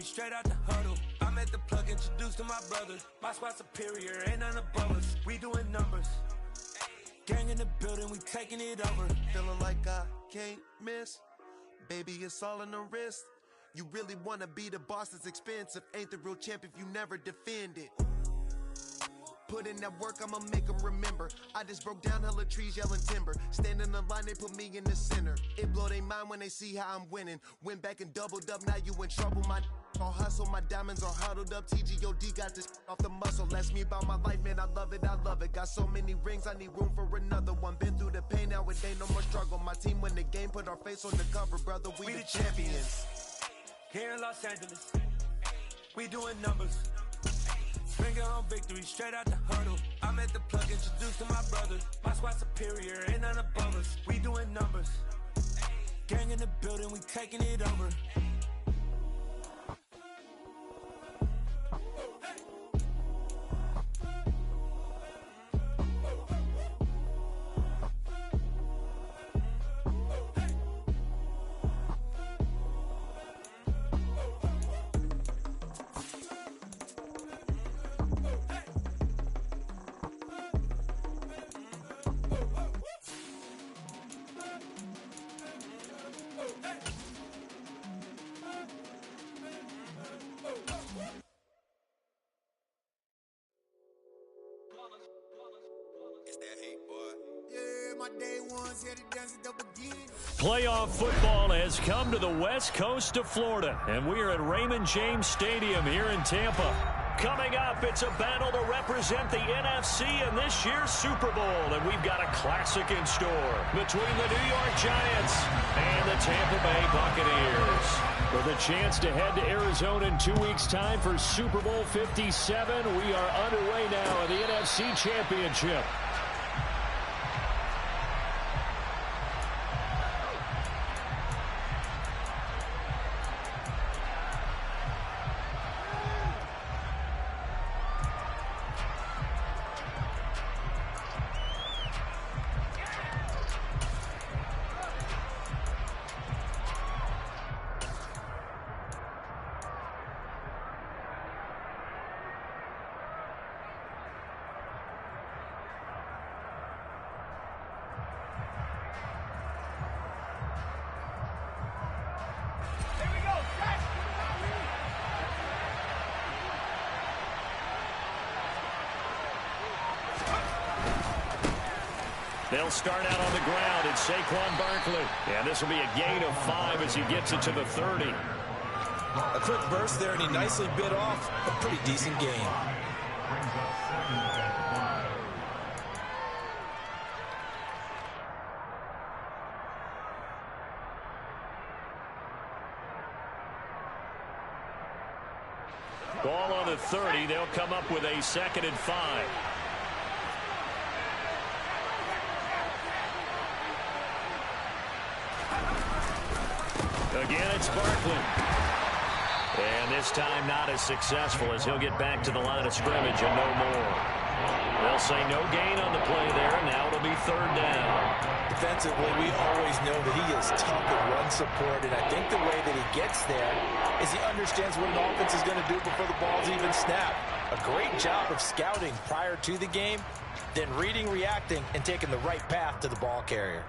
straight out the huddle. I'm at the plug, introduced to my brothers. My squad superior, ain't none above us. We doing numbers. Gang in the building, we taking it over. Feeling like I can't miss. Baby, it's all in the wrist. You really wanna be the boss, that's expensive. Ain't the real champ if you never defend it. Put in that work, I'ma make them remember. I just broke down hella trees, yelling timber. Stand in the line, they put me in the center. It blow their mind when they see how I'm winning. Went back and doubled up, now you in trouble. My all hustle, my diamonds are huddled up. TGOD got this off the muscle. Ask me about my life, man, I love it, I love it. Got so many rings, I need room for another one. Been through the pain, now it ain't no more struggle. My team win the game, put our face on the cover, brother. We the champions. Here in Los Angeles, we doing numbers. Finger on victory, straight out the huddle. I'm at the plug, introduced to my brothers. My squad superior, ain't none above us. We doing numbers. Gang in the building, we taking it over. Playoff football has come to the west coast of Florida, and we are at Raymond James Stadium here in Tampa. Coming up, it's a battle to represent the NFC in this year's Super Bowl, and we've got a classic in store between the New York Giants and the Tampa Bay Buccaneers. With a chance to head to Arizona in 2 weeks' time for Super Bowl 57, we are underway now in the NFC Championship. They'll start out on the ground. It's Saquon Barkley. And this will be a gain of 5 as he gets it to the 30. A quick burst there, and he nicely bit off a pretty decent gain. Ball on the 30. They'll come up with a 2nd and 5. Again, it's Barkley. And this time not as successful as he'll get back to the line of scrimmage and no more. They'll say no gain on the play there, and now it'll be 3rd down. Defensively, we always know that he is tough at run support, and I think the way that he gets there is he understands what an offense is going to do before the ball's even snapped. A great job of scouting prior to the game, then reading, reacting, and taking the right path to the ball carrier.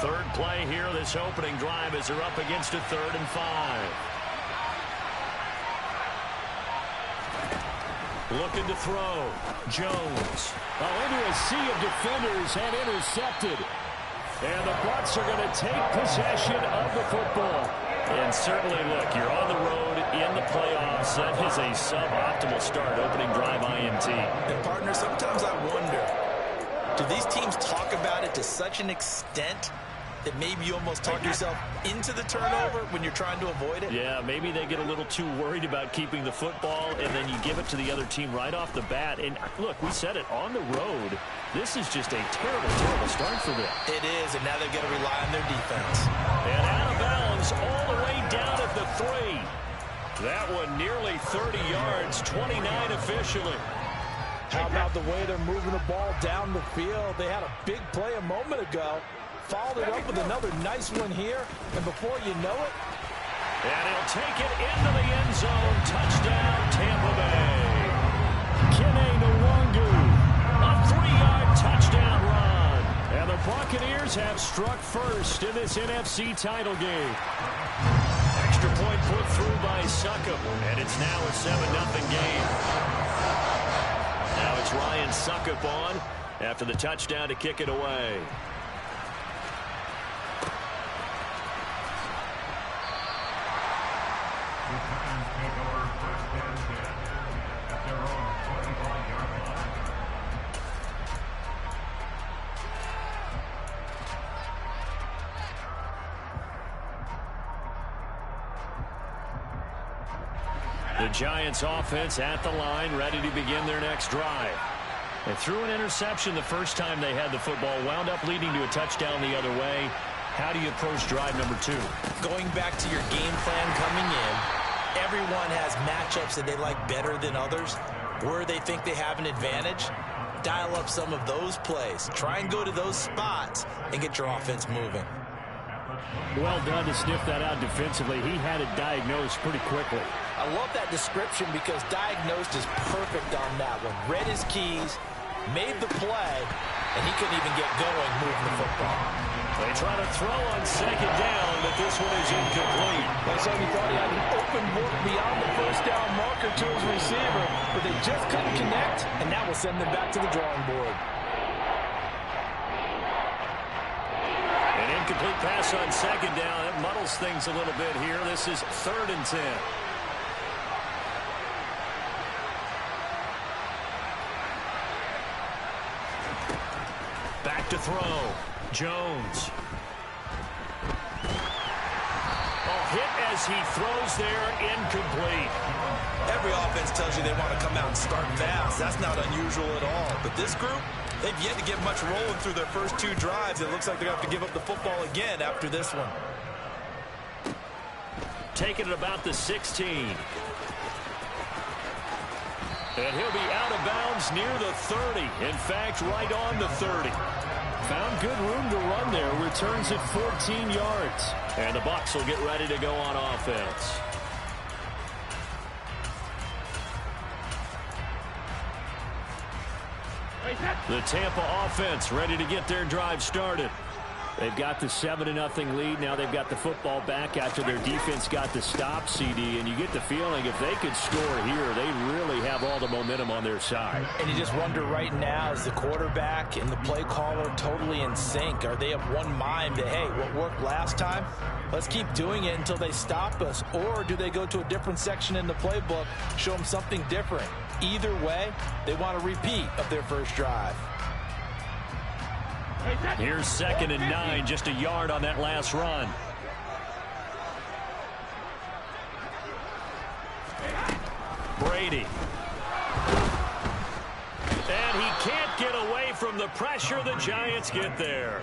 Third play here, this opening drive as they're up against a 3rd and 5. Looking to throw. Jones. Into a sea of defenders and intercepted. And the Bucs are going to take possession of the football. And certainly, look, you're on the road in the playoffs. That is a suboptimal start, opening drive INT. And partner, sometimes I wonder, do these teams talk about it to such an extent that maybe you almost talk yourself into the turnover when you're trying to avoid it? Yeah, maybe they get a little too worried about keeping the football, and then you give it to the other team right off the bat. And look, we said it, on the road, this is just a terrible, terrible start for them. It is, and now they've got to rely on their defense. And out of bounds all the way down at the 3. That one nearly 30 yards, 29 officially. How about the way they're moving the ball down the field? They had a big play a moment ago. Followed it up with another nice one here. And before you know it, and he'll take it into the end zone. Touchdown, Tampa Bay. Kene Nwangu, a 3-yard touchdown run. And the Buccaneers have struck first in this NFC title game. Extra point put through by Succop, and it's now a 7-0 game. Now it's Ryan Succop on after the touchdown to kick it away. The Giants offense at the line, ready to begin their next drive. They threw an interception the first time they had the football, wound up leading to a touchdown the other way. How do you approach drive number 2? Going back to your game plan coming in, everyone has matchups that they like better than others. Where they think they have an advantage, dial up some of those plays. Try and go to those spots and get your offense moving. Well done to sniff that out defensively. He had it diagnosed pretty quickly. I love that description because diagnosed is perfect on that one. Read his keys, made the play, and he couldn't even get going moving the football. They try to throw on second down, but this one is incomplete. So he thought he had an open look beyond the first down marker to his receiver, but they just couldn't connect, and that will send them back to the drawing board. An incomplete pass on second down. That muddles things a little bit here. This is 3rd and 10. Back to throw. Jones. Hit as he throws there, incomplete. Every offense tells you they want to come out and start fast. That's not unusual at all. But this group, they've yet to get much rolling through their first 2 drives. It looks like they're going to have to give up the football again after this one. Taking it about the 16. And he'll be out of bounds near the 30. In fact, right on the 30. Found good room to run there. Returns it 14 yards. And the Bucs will get ready to go on offense. The Tampa offense ready to get their drive started. They've got the 7-0 lead. Now they've got the football back after their defense got the stop, CD. And you get the feeling if they could score here, they really have all the momentum on their side. And you just wonder right now, is the quarterback and the play caller totally in sync? Are they of one mind that, hey, what worked last time, let's keep doing it until they stop us? Or do they go to a different section in the playbook, show them something different? Either way, they want a repeat of their first drive. Here's 2nd and 9, just a yard on that last run. Brady. And he can't get away from the pressure. The Giants get there.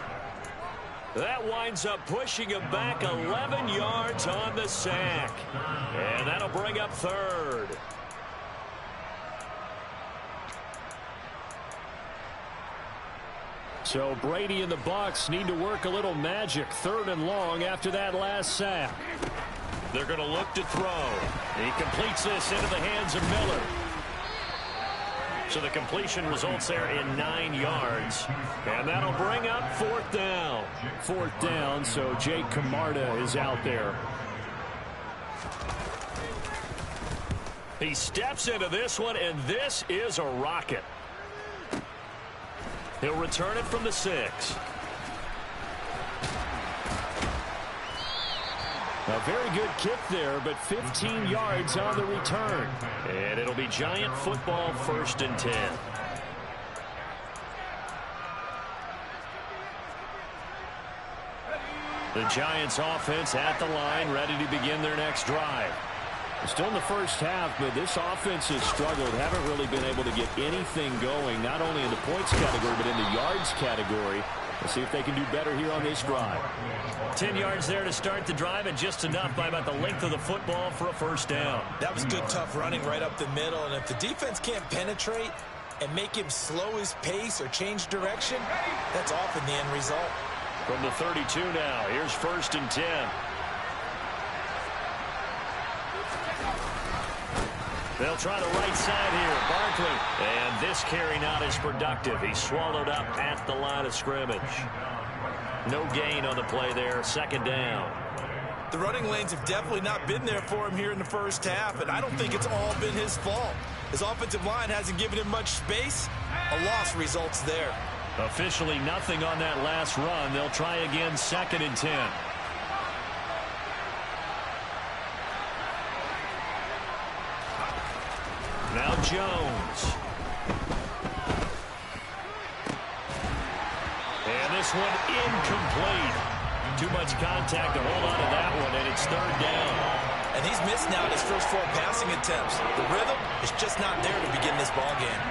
That winds up pushing him back 11 yards on the sack. And that'll bring up 3rd. So Brady and the Bucs need to work a little magic. 3rd and long after that last sack. They're going to look to throw. He completes this into the hands of Miller. So the completion results there in 9 yards. And that'll bring up 4th down. 4th down, so Jake Camarda is out there. He steps into this one, and this is a rocket. He'll return it from the 6. A very good kick there, but 15 yards on the return. And it'll be Giant football, 1st and 10. The Giants offense at the line, ready to begin their next drive. Still in the first half, but this offense has struggled. Haven't really been able to get anything going, not only in the points category, but in the yards category. Let's see if they can do better here on this drive. 10 yards there to start the drive, and just enough by about the length of the football for a 1st down. That was good, tough running right up the middle, and if the defense can't penetrate, and make him slow his pace or change direction, that's often the end result. From the 32 now, here's 1st and 10. They'll try the right side here. Barkley. And this carry not as productive. He's swallowed up at the line of scrimmage. No gain on the play there. 2nd down. The running lanes have definitely not been there for him here in the first half, and I don't think it's all been his fault. His offensive line hasn't given him much space. A loss results there. Officially nothing on that last run. They'll try again 2nd and 10. Now Jones. And this one incomplete. Too much contact to hold on to that one, and it's 3rd down. And he's missed now his first 4 passing attempts. The rhythm is just not there to begin this ball game.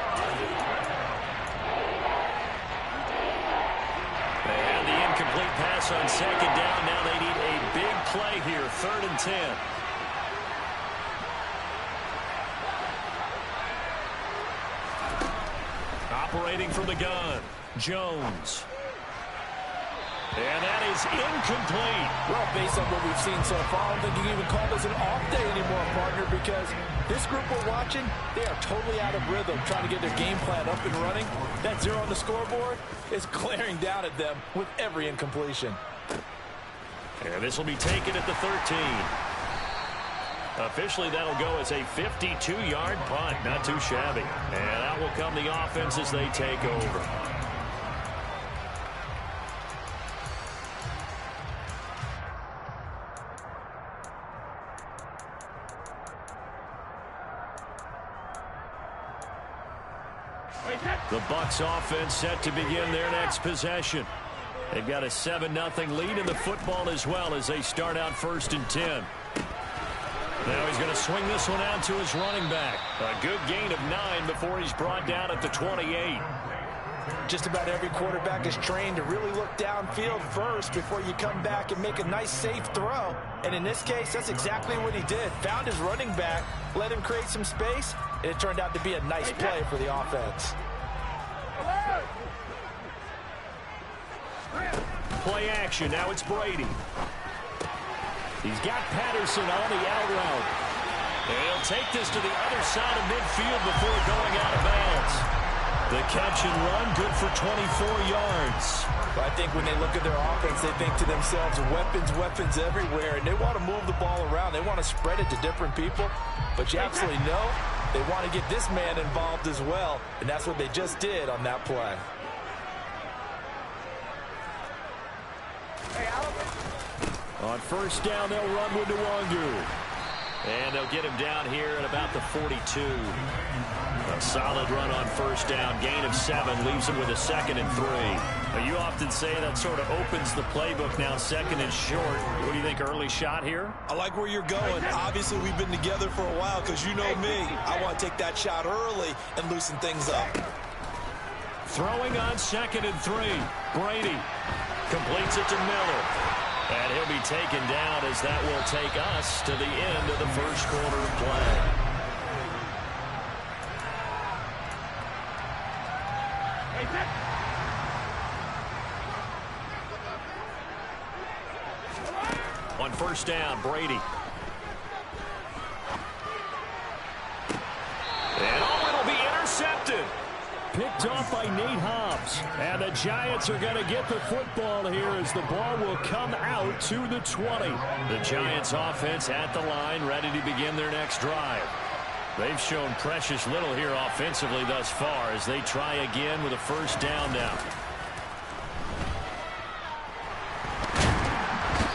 And the incomplete pass on 2nd down. Now they need a big play here, 3rd and 10. Operating from the gun, Jones. And that is incomplete. Well, based on what we've seen so far, I don't think you can even call this an off day anymore, partner, because this group we're watching, they are totally out of rhythm, trying to get their game plan up and running. That 0 on the scoreboard is glaring down at them with every incompletion. And this will be taken at the 13. Officially, that'll go as a 52-yard punt. Not too shabby. And out will come the offense as they take over. The Bucs offense set to begin their next possession. They've got a 7-0 lead in the football as well as they start out 1st and 10. Now he's going to swing this one out to his running back. A good gain of 9 before he's brought down at the 28. Just about every quarterback is trained to really look downfield first before you come back and make a nice, safe throw. And in this case, that's exactly what he did. Found his running back, let him create some space, and it turned out to be a nice play for the offense. Play action. Now it's Brady. He's got Patterson on the out route. And he'll take this to the other side of midfield before going out of bounds. The catch and run, good for 24 yards. Well, I think when they look at their offense, they think to themselves, weapons, weapons everywhere, and they want to move the ball around. They want to spread it to different people, but you absolutely know they want to get this man involved as well, and that's what they just did on that play. On 1st down, they'll run with Nwangu. And they'll get him down here at about the 42. A solid run on 1st down. Gain of 7 leaves him with a 2nd and 3. Now, you often say that sort of opens the playbook now, 2nd and short. What do you think, early shot here? I like where you're going. Obviously, we've been together for a while because you know me. I want to take that shot early and loosen things up. Throwing on 2nd and 3. Brady completes it to Miller. And he'll be taken down as that will take us to the end of the first quarter of play. On 1st down, Brady. And it'll be intercepted. Picked off by Nate Hobbs. And the Giants are going to get the football here as the ball will come out to the 20. The Giants offense at the line, ready to begin their next drive. They've shown precious little here offensively thus far as they try again with a 1st down now.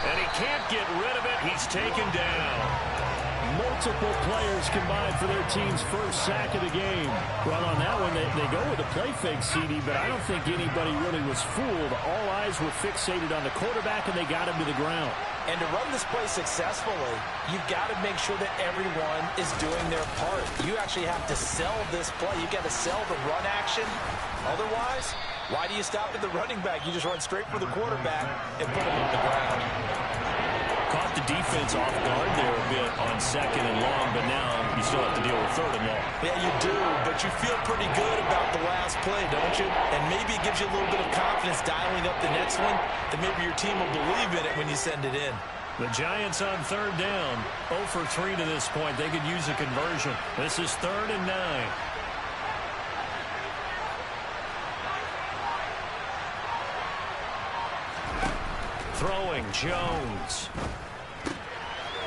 And he can't get rid of it. He's taken down. Multiple players combined for their team's first sack of the game. Well, on that one, they go with a play fake, CD, but I don't think anybody really was fooled. All eyes were fixated on the quarterback, and they got him to the ground. And to run this play successfully, you've got to make sure that everyone is doing their part. You actually have to sell this play. You've got to sell the run action. Otherwise, why do you stop at the running back? You just run straight for the quarterback and put him on the ground. Caught the defense off guard there a bit on second and long, but now you still have to deal with third and long. Yeah, you do, but you feel pretty good about the last play, don't you? And maybe it gives you a little bit of confidence dialing up the next one, that maybe your team will believe in it when you send it in. The Giants on third down, 0 for 3 to this point. They could use a conversion. This is 3rd and 9. Throwing, Jones.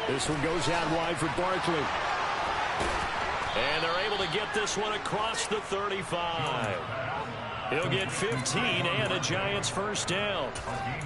This one goes out wide for Barkley. And they're able to get this one across the 35. He'll get 15 and a Giants first down.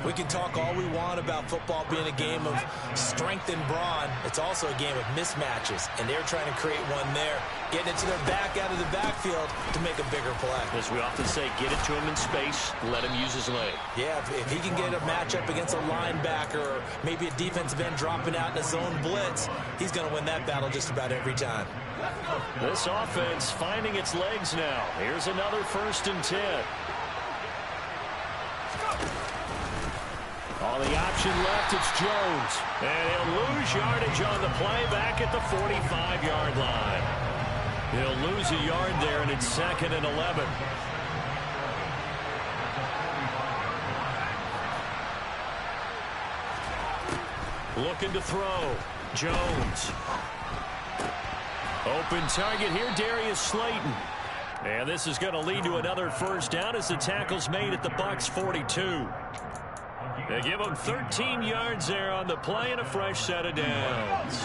We can talk all we want about football being a game of strength and brawn. It's also a game of mismatches, and they're trying to create one there, getting it to their back out of the backfield to make a bigger play. As we often say, get it to him in space, let him use his leg. Yeah, if he can get a matchup against a linebacker or maybe a defensive end dropping out in a zone blitz, he's going to win that battle just about every time. This offense finding its legs now. Here's another 1st and 10. On the option left, it's Jones. And he'll lose yardage on the play back at the 45-yard line. He'll lose a yard there, and it's 2nd and 11. Looking to throw. Jones. Open target here, Darius Slayton. And this is going to lead to another first down as the tackle's made at the Bucs 42. They give them 13 yards there on the play and a fresh set of downs.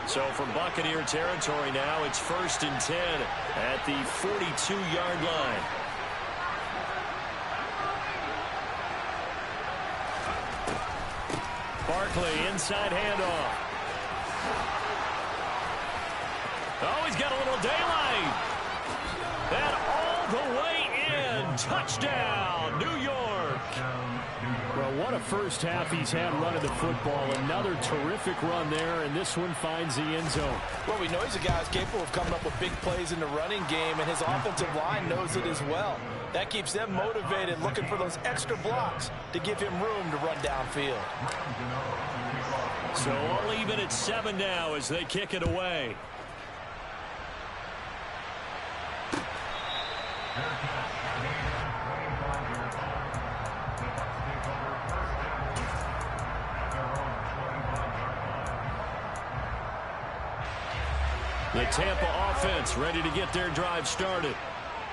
So from Buccaneer territory now, it's 1st and 10 at the 42-yard line. Barkley, inside handoff. Oh, he's got a little daylight. And all the way in. Touchdown, New York. Well, what a first half he's had running the football. Another terrific run there, and this one finds the end zone. Well, we know he's a guy who's capable of coming up with big plays in the running game, and his offensive line knows it as well. That keeps them motivated, looking for those extra blocks to give him room to run downfield. So all even at 7 now as they kick it away. The Tampa offense ready to get their drive started.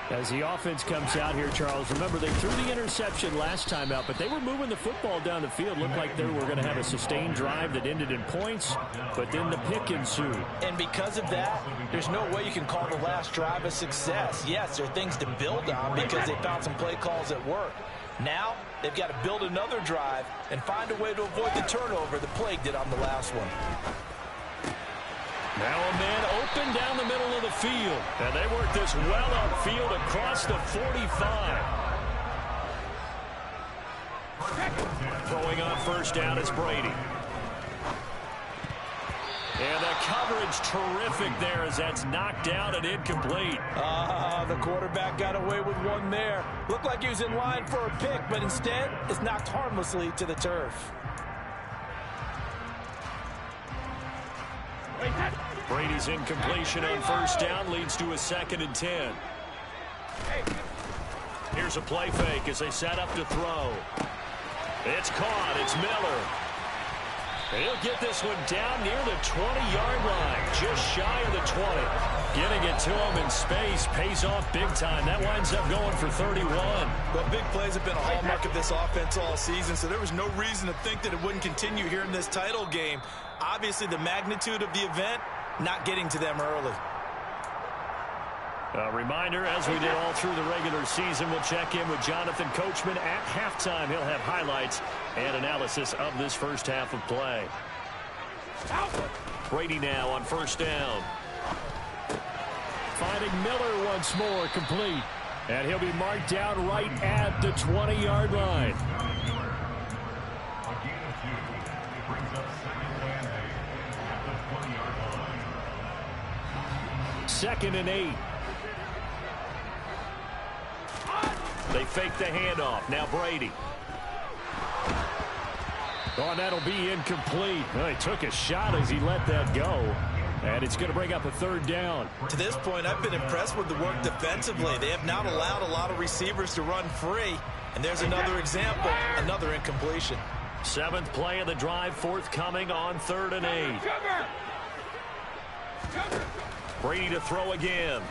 As the offense comes out here, Charles, remember they threw the interception last time out, but they were moving the football down the field. Looked like they were going to have a sustained drive that ended in points, but then the pick ensued. And because of that, there's no way you can call the last drive a success. Yes, there are things to build on because they found some play calls that work. Now, they've got to build another drive and find a way to avoid the turnover the Plague did on the last one. Now a man open down the middle of the field. And they work this well upfield across the 45. Throwing on first down is Brady. And the coverage terrific there as that's knocked down and incomplete. The quarterback got away with one there. Looked like he was in line for a pick, but instead it's knocked harmlessly to the turf. Brady's incompletion on first down leads to a 2nd and 10. Here's a play fake as they set up to throw. It's caught. It's Miller. And he'll get this one down near the 20-yard line, just shy of the 20. Getting it to him in space pays off big time. That winds up going for 31. Well, big plays have been a hallmark of this offense all season, so there was no reason to think that it wouldn't continue here in this title game. Obviously, the magnitude of the event not getting to them early. A reminder, as we did all through the regular season, we'll check in with Jonathan Coachman at halftime. He'll have highlights and analysis of this first half of play. Brady now on first down. Finding Miller once more, complete. And he'll be marked down right at the 20-yard line. Second and 8. They fake the handoff. Now Brady. Oh, and that'll be incomplete. Well, he took a shot as he let that go. And it's going to bring up a third down. To this point, I've been impressed with the work defensively. They have not allowed a lot of receivers to run free. And there's another example, another incompletion. 7th play of the drive, forthcoming on 3rd and 8. Brady to throw again.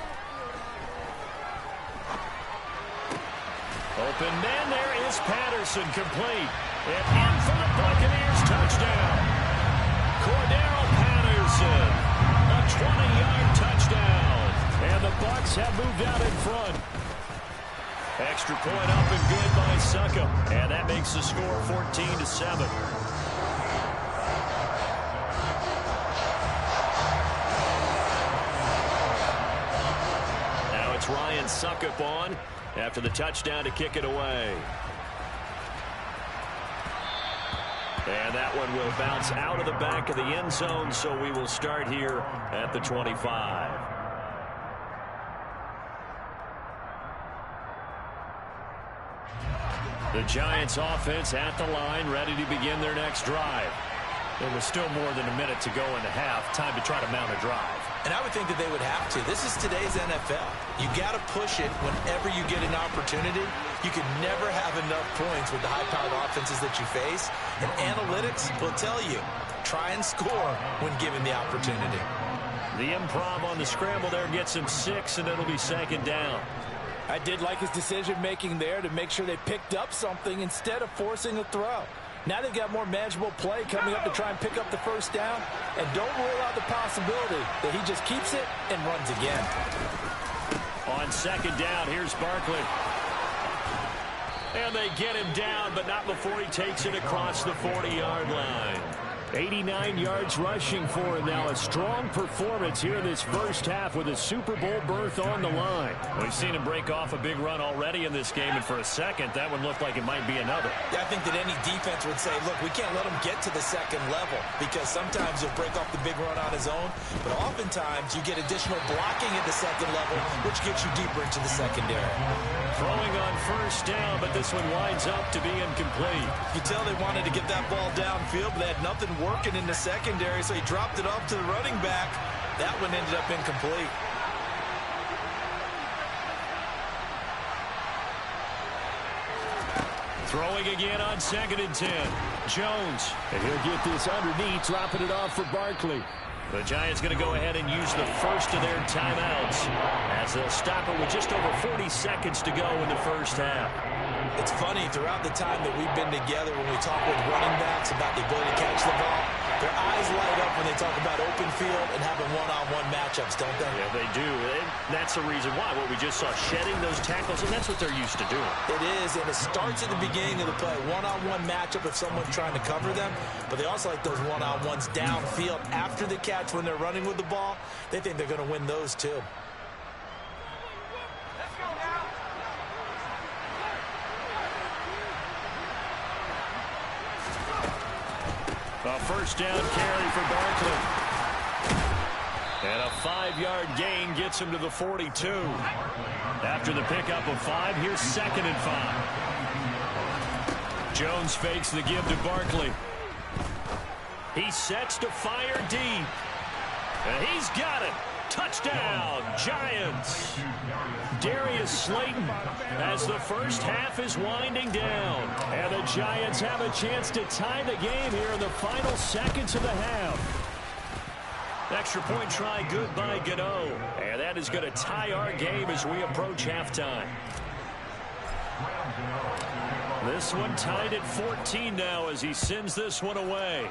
Open man, there is Patterson, complete. And in for the Buccaneers, touchdown. Cordero Patterson, a 20-yard touchdown. And the Bucs have moved out in front. Extra point up and good by Suckup. And that makes the score 14-7. Now it's Ryan Suckup on after the touchdown to kick it away. And that one will bounce out of the back of the end zone, so we will start here at the 25. The Giants offense at the line, ready to begin their next drive. There was still more than a minute to go in the half. Time to try to mount a drive. And I would think that they would have to. This is today's NFL. You got to push it whenever you get an opportunity. You can never have enough points with the high-powered offenses that you face. And analytics will tell you, try and score when given the opportunity. The improv on the scramble there gets him 6, and it'll be 2nd down. I did like his decision-making there to make sure they picked up something instead of forcing a throw. Now they've got more manageable play coming up to try and pick up the 1st down. And don't rule out the possibility that he just keeps it and runs again. On 2nd down, here's Barkley. And they get him down, but not before he takes it across the 40-yard line. 89 yards rushing for him now. A strong performance here in this first half with a Super Bowl berth on the line. We've seen him break off a big run already in this game, and for a second, that one looked like it might be another. Yeah, I think that any defense would say, look, we can't let him get to the 2nd level because sometimes he'll break off the big run on his own, but oftentimes you get additional blocking at the 2nd level, which gets you deeper into the secondary. Throwing on 1st down, but this one winds up to be incomplete. You tell they wanted to get that ball downfield, but they had nothing working in the secondary, so he dropped it off to the running back. That one ended up incomplete. Throwing again on 2nd and 10. Jones. And he'll get this underneath, dropping it off for Barkley. The Giants going to go ahead and use the first of their timeouts as they'll stop it with just over 40 seconds to go in the first half. It's funny, throughout the time that we've been together, when we talk with running backs about the ability to catch the ball, their eyes light up when they talk about open field and having one-on-one matchups, don't they? Yeah, they do. And that's the reason why. What we just saw, shedding those tackles, and that's what they're used to doing. It is, and it starts at the beginning of the play. One-on-one matchup if someone's trying to cover them, but they also like those one-on-ones downfield after the catch when they're running with the ball. They think they're going to win those too. A 1st down carry for Barkley. And a 5-yard gain gets him to the 42. After the pickup of 5, here's 2nd and 5. Jones fakes the give to Barkley. He sets to fire deep. And he's got it. Touchdown, Giants. Darius Slayton as the first half is winding down. And the Giants have a chance to tie the game here in the final seconds of the half. Extra point try good by Gano. And that is going to tie our game as we approach halftime. This one tied at 14 now as he sends this one away.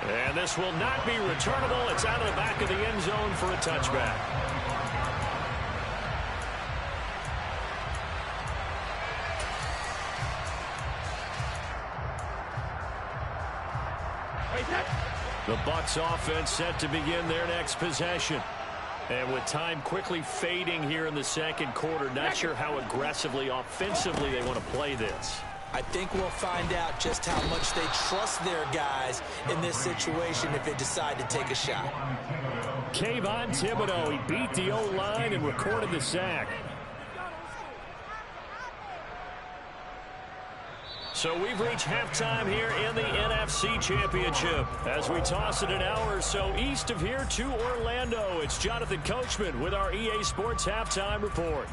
And this will not be returnable. It's out of the back of the end zone for a touchback. The Bucs offense set to begin their next possession. And with time quickly fading here in the 2nd quarter, not sure how aggressively, offensively they want to play this. I think we'll find out just how much they trust their guys in this situation if they decide to take a shot. Kayvon Thibodeau, he beat the O-line and recorded the sack. So we've reached halftime here in the NFC Championship. As we toss it an hour or so east of here to Orlando, it's Jonathan Coachman with our EA Sports Halftime Report.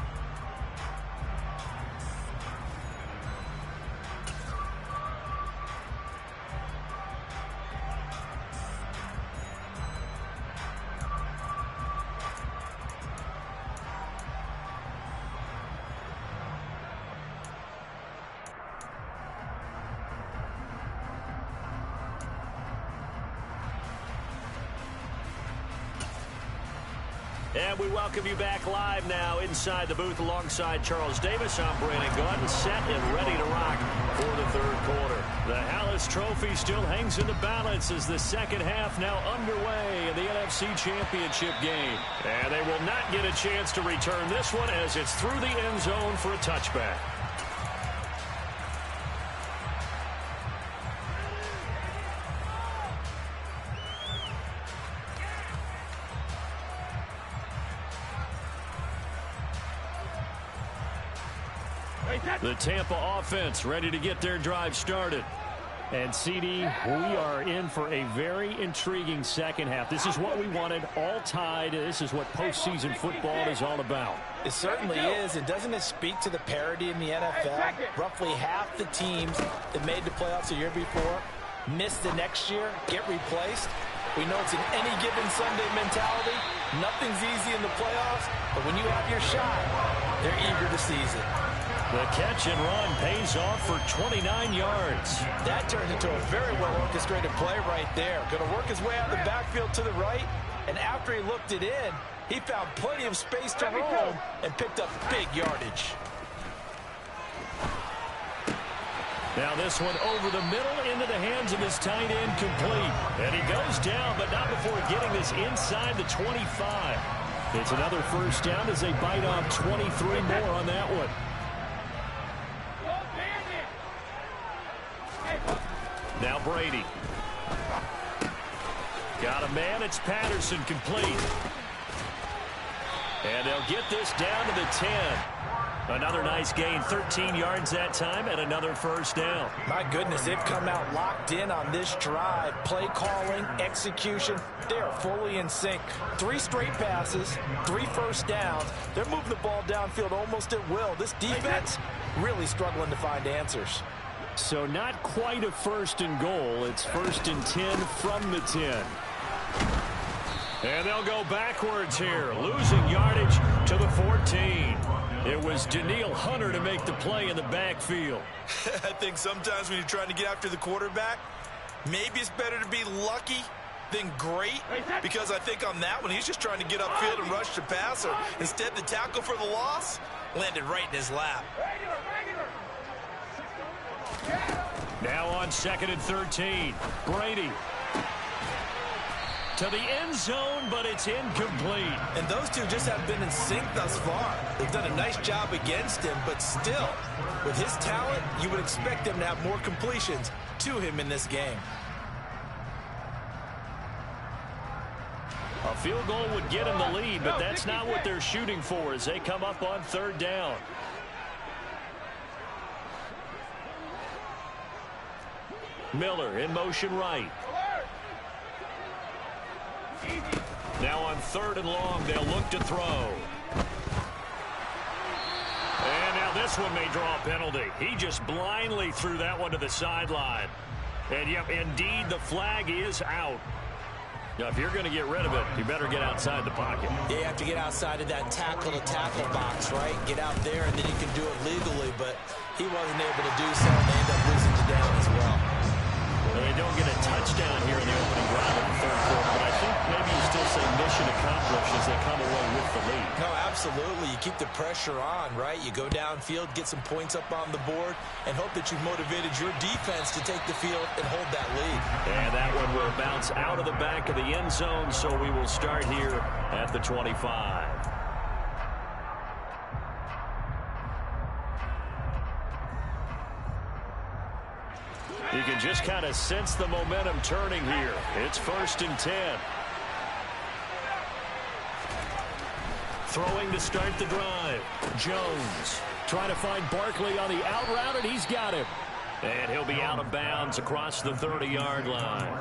And we welcome you back live now inside the booth alongside Charles Davis. I'm Brandon Gaudin, set and ready to rock for the third quarter. The Hallis Trophy still hangs in the balance as the second half now underway in the NFC Championship game. And they will not get a chance to return this one as it's through the end zone for a touchback. The Tampa offense ready to get their drive started. And, CD, we are in for a very intriguing second half. This is what we wanted, all tied. This is what postseason football is all about. It certainly is. And doesn't it speak to the parity in the NFL? Roughly half the teams that made the playoffs the year before miss the next year, get replaced. We know it's an any given Sunday mentality. Nothing's easy in the playoffs, but when you have your shot, they're eager to seize it. The catch and run pays off for 29 yards. That turned into a very well-orchestrated play right there. Going to work his way out of the backfield to the right, and after he looked it in, he found plenty of space to roam and picked up big yardage. Now this one over the middle into the hands of his tight end, complete. And he goes down, but not before getting this inside the 25. It's another first down as they bite off 23 more on that one. Now Brady. Got a man. It's Patterson, complete. And they'll get this down to the 10. Another nice gain, 13 yards that time, and another first down. My goodness, they've come out locked in on this drive. Play calling, execution, they are fully in sync. 3 straight passes, 3 first downs. They're moving the ball downfield almost at will. This defense really struggling to find answers. So not quite a first and goal. It's first and 10 from the 10. And they'll go backwards here, losing yardage to the 14. It was Danielle Hunter to make the play in the backfield. I think sometimes when you're trying to get after the quarterback, maybe it's better to be lucky than great, because I think on that one, he's just trying to get upfield and rush the passer. Instead, the tackle for the loss landed right in his lap. Now on 2nd and 13, Brady to the end zone, but it's incomplete. And those two just have been in sync thus far. They've done a nice job against him, but still, with his talent, you would expect them to have more completions to him in this game. A field goal would get him the lead, but that's not what they're shooting for as they come up on 3rd down. Miller in motion right. Now on 3rd and long, they'll look to throw. And now this one may draw a penalty. He just blindly threw that one to the sideline. And, yep, indeed, the flag is out. Now, if you're going to get rid of it, you better get outside the pocket. Yeah, you have to get outside of that tackle-to-tackle box, right? Get out there, and then you can do it legally. But he wasn't able to do so, and they end up losing the down as well. Well, they don't get a touchdown here in the opening drive of the 3rd quarter, but I think maybe you still say mission accomplished as they come away with the lead. No, absolutely. You keep the pressure on, right? You go downfield, get some points up on the board, and hope that you've motivated your defense to take the field and hold that lead. And that one will bounce out of the back of the end zone, so we will start here at the 25. You can just kind of sense the momentum turning here. It's 1st and 10. Throwing to start the drive. Jones trying to find Barkley on the out route, and he's got him. And he'll be out of bounds across the 30-yard line.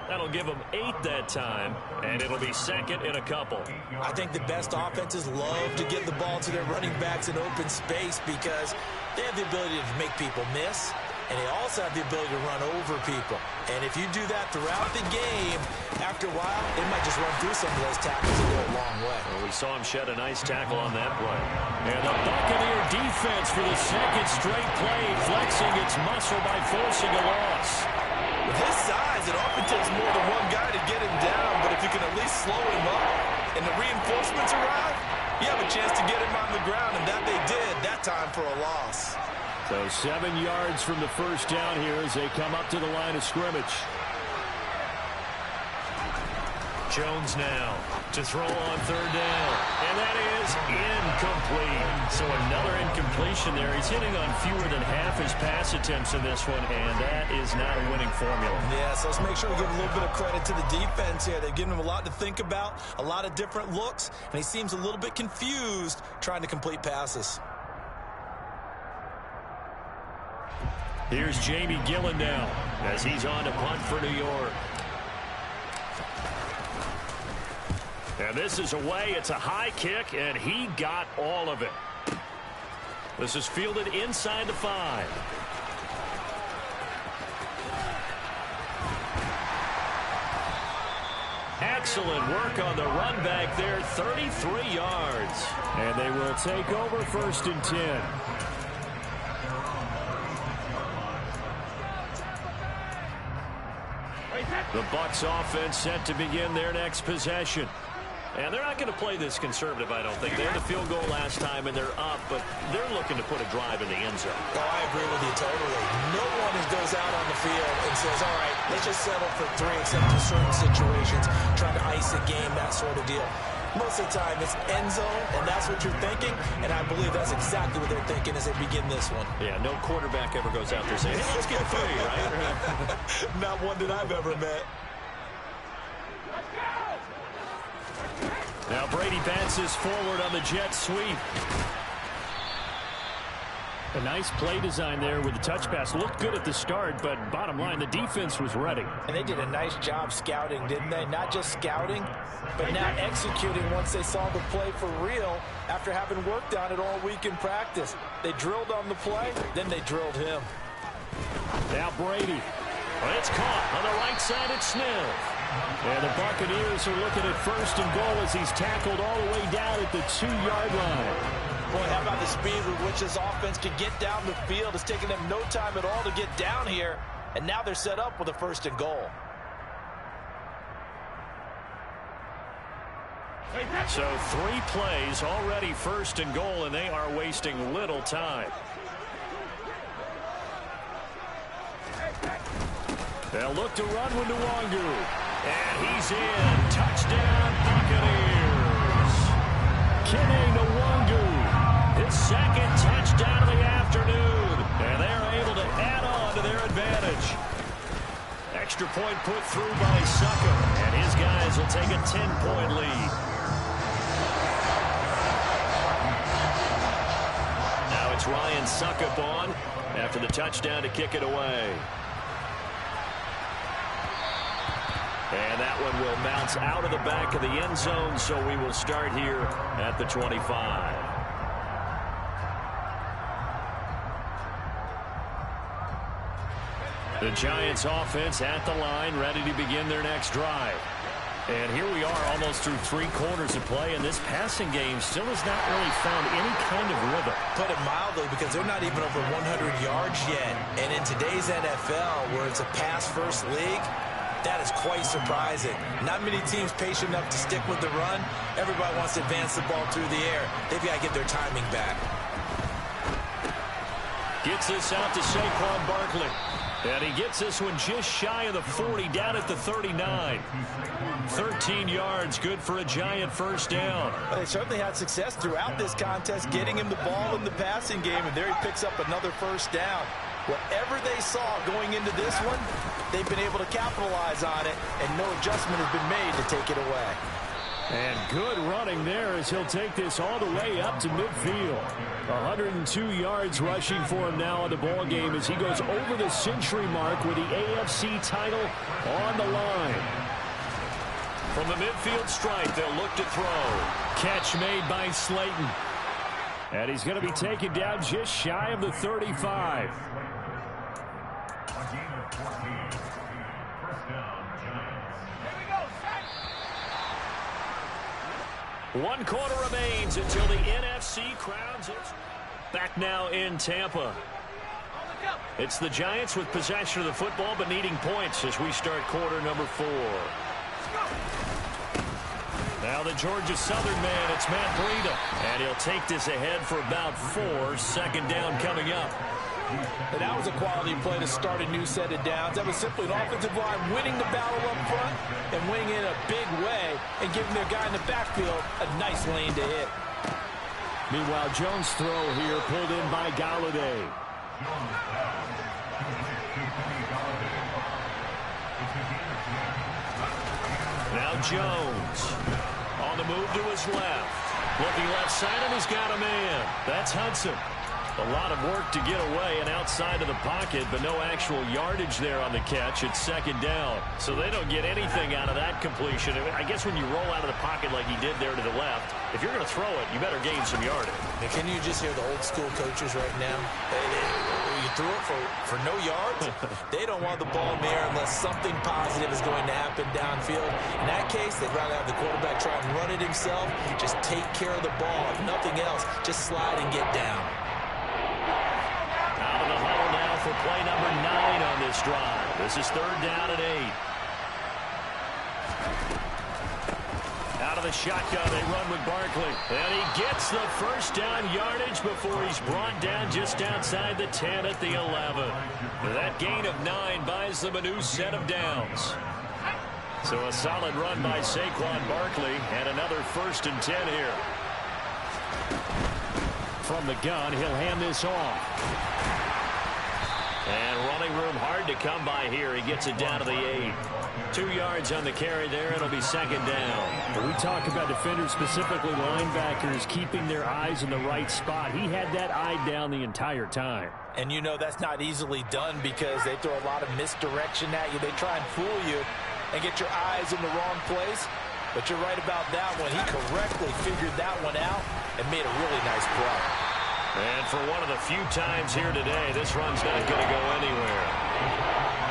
That'll give them 8 that time, and it'll be second in a couple. I think the best offenses love to give the ball to their running backs in open space because they have the ability to make people miss, and they also have the ability to run over people. And if you do that throughout the game, after a while, they might just run through some of those tackles and go a long way. Well, we saw him shed a nice tackle on that play. And the Buccaneer defense for the second straight play, flexing its muscle by forcing a loss. With his size, it often takes more than one guy to get him down, but if you can at least slow him up and the reinforcements arrive, you have a chance to get him on the ground, and that they did that time for a loss. So 7 yards from the first down here as they come up to the line of scrimmage. Jones now to throw on third down. And that is incomplete. So another incompletion there. He's hitting on fewer than half his pass attempts in this one, and that is not a winning formula. Yeah, so let's make sure we give a little bit of credit to the defense here. They've given him a lot to think about, a lot of different looks, and he seems a little bit confused trying to complete passes. Here's Jamie Gillen now as he's on to punt for New York. And this is away. It's a high kick, and he got all of it. This is fielded inside the 5. Excellent work on the run back there, 33 yards. And they will take over first and 10. The Bucs offense set to begin their next possession. And they're not going to play this conservative, I don't think. They had a field goal last time, and they're up, but they're looking to put a drive in the end zone. Oh, I agree with you totally. No one goes out on the field and says, all right, let's just settle for 3, except in certain situations, trying to ice a game, that sort of deal. Most of the time, it's end zone, and that's what you're thinking, and I believe that's exactly what they're thinking as they begin this one. Yeah, no quarterback ever goes out there saying, hey, let's get 3, right? Not one that I've ever met. Now Brady bounces forward on the jet sweep. A nice play design there with the touch pass. Looked good at the start, but bottom line, the defense was ready. And they did a nice job scouting, didn't they? Not just scouting, but now executing once they saw the play for real after having worked on it all week in practice. They drilled on the play, then they drilled him. Now Brady. Well, it's caught on the right side. It's Smith. And the Buccaneers are looking at first and goal as he's tackled all the way down at the 2-yard line. Boy, how about the speed with which this offense can get down the field? It's taken them no time at all to get down here, and now they're set up with a first and goal. So 3 plays already first and goal, and they are wasting little time. They'll look to run with Nwangu. And he's in. Touchdown, Buccaneers. Kene Nwangu, his second touchdown of the afternoon. And they're able to add on to their advantage. Extra point put through by Succop. And his guys will take a 10-point lead. Now it's Ryan Succop on after the touchdown to kick it away. And that one will bounce out of the back of the end zone, so we will start here at the 25. The Giants offense at the line, ready to begin their next drive. And here we are almost through 3 quarters of play, and this passing game still has not really found any kind of rhythm. Put it mildly, because they're not even over 100 yards yet. And in today's NFL, where it's a pass-first league, that is quite surprising. Not many teams patient enough to stick with the run. Everybody wants to advance the ball through the air. They've got to get their timing back. Gets this out to Saquon Barkley. And he gets this one just shy of the 40, down at the 39. 13 yards, good for a Giant first down. Well, they certainly had success throughout this contest, getting him the ball in the passing game, and there he picks up another first down. Whatever they saw going into this one, they've been able to capitalize on it, and no adjustment has been made to take it away. And good running there as he'll take this all the way up to midfield. 102 yards rushing for him now in the ball game as he goes over the century mark with the AFC title on the line. From the midfield stripe, they'll look to throw. Catch made by Slayton. And he's going to be taken down just shy of the 35. One quarter remains until the NFC crowns its. Back now in Tampa. It's the Giants with possession of the football but needing points as we start quarter number 4. Now the Georgia Southern man, it's Matt Breida. And he'll take this ahead for about 4. Second down coming up. And that was a quality play to start a new set of downs. That was simply an offensive line winning the battle up front and winning it in a big way and giving their guy in the backfield a nice lane to hit. Meanwhile, Jones' throw here pulled in by Galladay. Now Jones on the move to his left. Looking left side, and he's got a man. That's Hudson. A lot of work to get away and outside of the pocket, but no actual yardage there on the catch. It's second down. So they don't get anything out of that completion. I guess when you roll out of the pocket like he did there to the left, if you're going to throw it, you better gain some yardage. Now, can you just hear the old school coaches right now? You threw it for no yards. They don't want the ball in the air unless something positive is going to happen downfield. In that case, they'd rather have the quarterback try and run it himself. Just take care of the ball. If nothing else, just slide and get down. Out of the huddle now for play number 9 on this drive. This is third down and 8. Out of the shotgun, they run with Barkley. And he gets the first down yardage before he's brought down just outside the 10 at the 11. That gain of 9 buys them a new set of downs. So a solid run by Saquon Barkley and another 1st and 10 here. From the gun, he'll hand this off. And running room hard to come by here. He gets it down to the 8. 2 yards on the carry there. It'll be second down. When we talk about defenders, specifically linebackers, keeping their eyes in the right spot. He had that eye down the entire time. And you know that's not easily done because they throw a lot of misdirection at you. They try and fool you and get your eyes in the wrong place. But you're right about that one. He correctly figured that one out and made a really nice play. And for one of the few times here today, this run's not going to go anywhere.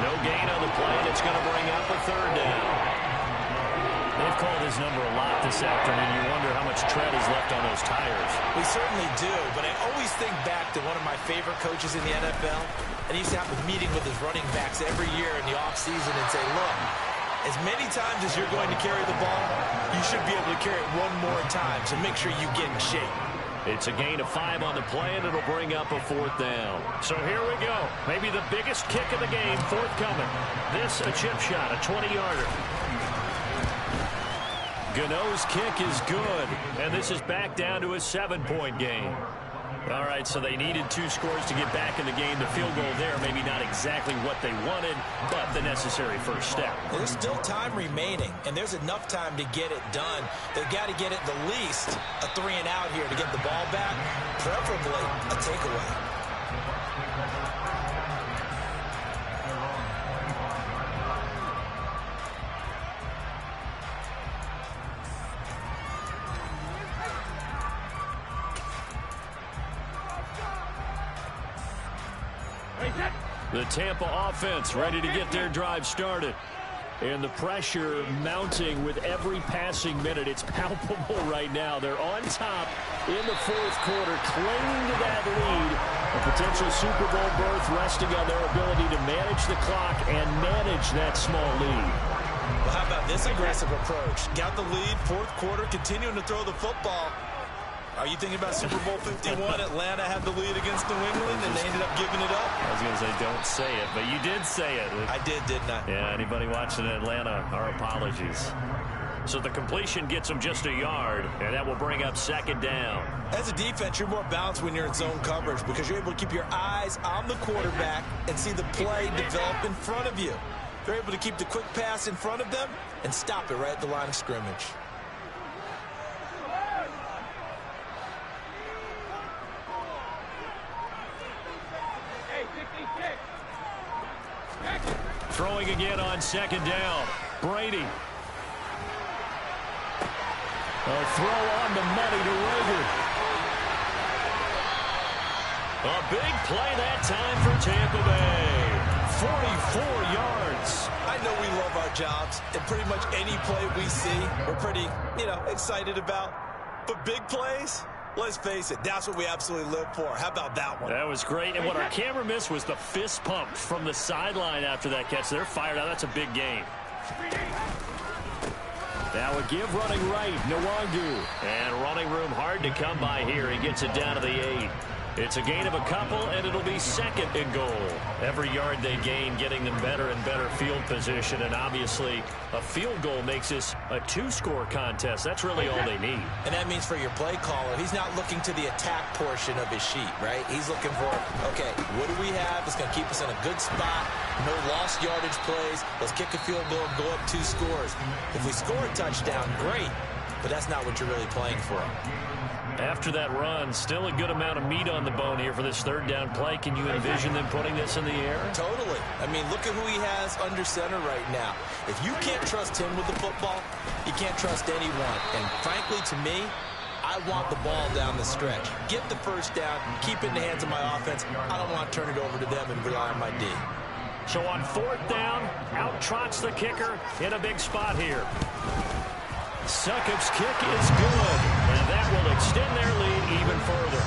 No gain on the play, and it's going to bring up a third down. They've called his number a lot this afternoon. You wonder how much tread is left on those tires. We certainly do, but I always think back to one of my favorite coaches in the NFL, and he used to have a meeting with his running backs every year in the offseason and say, look, as many times as you're going to carry the ball, you should be able to carry it one more time, so make sure you get in shape. It's a gain of 5 on the play, and it'll bring up a 4th down. So here we go. Maybe the biggest kick of the game forthcoming. This a chip shot, a 20-yarder. Gano's kick is good, and this is back down to a 7-point game. All right, so they needed 2 scores to get back in the game. The field goal there, maybe not exactly what they wanted, but the necessary first step. There's still time remaining, and there's enough time to get it done. They've got to get it the least a 3 and out here to get the ball back, preferably a takeaway. The Tampa offense ready to get their drive started. And the pressure mounting with every passing minute. It's palpable right now. They're on top in the 4th quarter, clinging to that lead. A potential Super Bowl berth resting on their ability to manage the clock and manage that small lead. Well, how about this aggressive approach? Got the lead, 4th quarter, continuing to throw the football. Are you thinking about Super Bowl 51? Atlanta had the lead against New England, and they ended up giving it up? I was going to say, don't say it, but you did say it. I did, didn't I? Yeah, anybody watching Atlanta, our apologies. So the completion gets them just a yard, and that will bring up second down. As a defense, you're more balanced when you're in zone coverage because you're able to keep your eyes on the quarterback and see the play develop in front of you. They're able to keep the quick pass in front of them and stop it right at the line of scrimmage. throwing again on second down. Brady. A throw on the money to Rager. A big play that time for Tampa Bay. 44 yards. I know we love our jobs, and pretty much any play we see, we're pretty, excited about. But big plays, let's face it, that's what we absolutely live for. How about that one? That was great. And what our camera missed was the fist pump from the sideline after that catch. They're fired out. That's a big game. Now a give running right, Nwangu. And running room hard to come by here. He gets it down to the 8. It's a gain of a couple, and it'll be second and goal. Every yard they gain, getting them better and better field position. And obviously, a field goal makes this a 2-score contest. That's really all they need. And that means for your play caller, he's not looking to the attack portion of his sheet, right? He's looking for, okay, what do we have that's going to keep us in a good spot? No lost yardage plays. Let's kick a field goal and go up 2 scores. If we score a touchdown, great. But that's not what you're really playing for. After that run, still a good amount of meat on the bone here for this third down play. Can you envision them putting this in the air? Totally. I mean, look at who he has under center right now. If you can't trust him with the football, you can't trust anyone. And frankly, to me, I want the ball down the stretch. Get the first down, keep it in the hands of my offense. I don't want to turn it over to them and rely on my D. So on fourth down, out trots the kicker in a big spot here. Succop's kick is good, and that will extend their lead even further.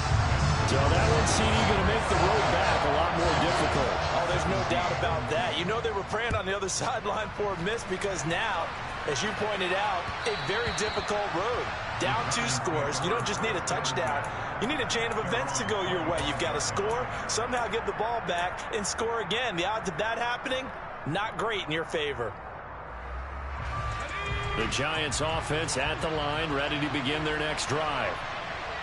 So that one, CD, going to make the road back a lot more difficult. Oh, there's no doubt about that. You know they were praying on the other sideline for a miss because now, as you pointed out, a very difficult road. Down 2 scores. You don't just need a touchdown. You need a chain of events to go your way. You've got to score, somehow get the ball back, and score again. The odds of that happening, not great in your favor. The Giants offense at the line, ready to begin their next drive.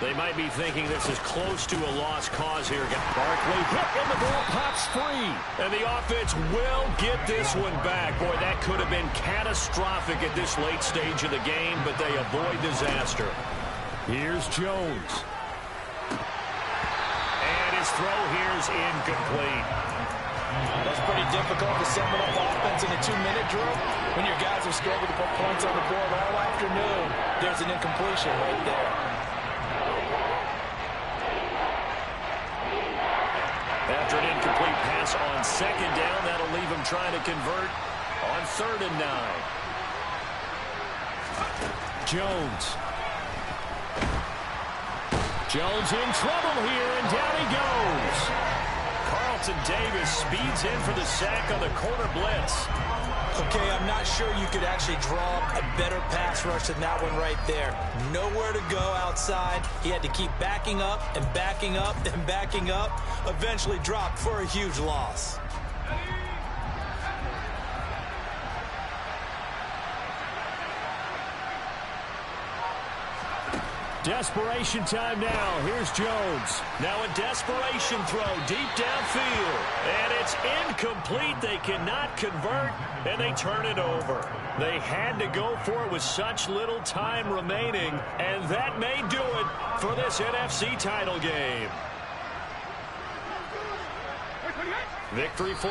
They might be thinking this is close to a lost cause here. Barkley hit and the ball pops free. And the offense will get this one back. Boy, that could have been catastrophic at this late stage of the game, but they avoid disaster. Here's Jones. And his throw here is incomplete. That's pretty difficult to sum up offense in a 2-minute drill when your guys have struggled to put points on the board all afternoon. There's an incompletion right there. After an incomplete pass on second down, that'll leave him trying to convert on 3rd and 9. Jones. Jones in trouble here, and down he goes. Carlton Davis speeds in for the sack on the corner blitz. Okay, I'm not sure you could actually draw a better pass rush than that one right there. Nowhere to go outside. He had to keep backing up and backing up and backing up. Eventually dropped for a huge loss. Desperation time now. Here's Jones. Now a desperation throw deep downfield. And it's incomplete. They cannot convert, and they turn it over. They had to go for it with such little time remaining, and that may do it for this NFC title game. Victory for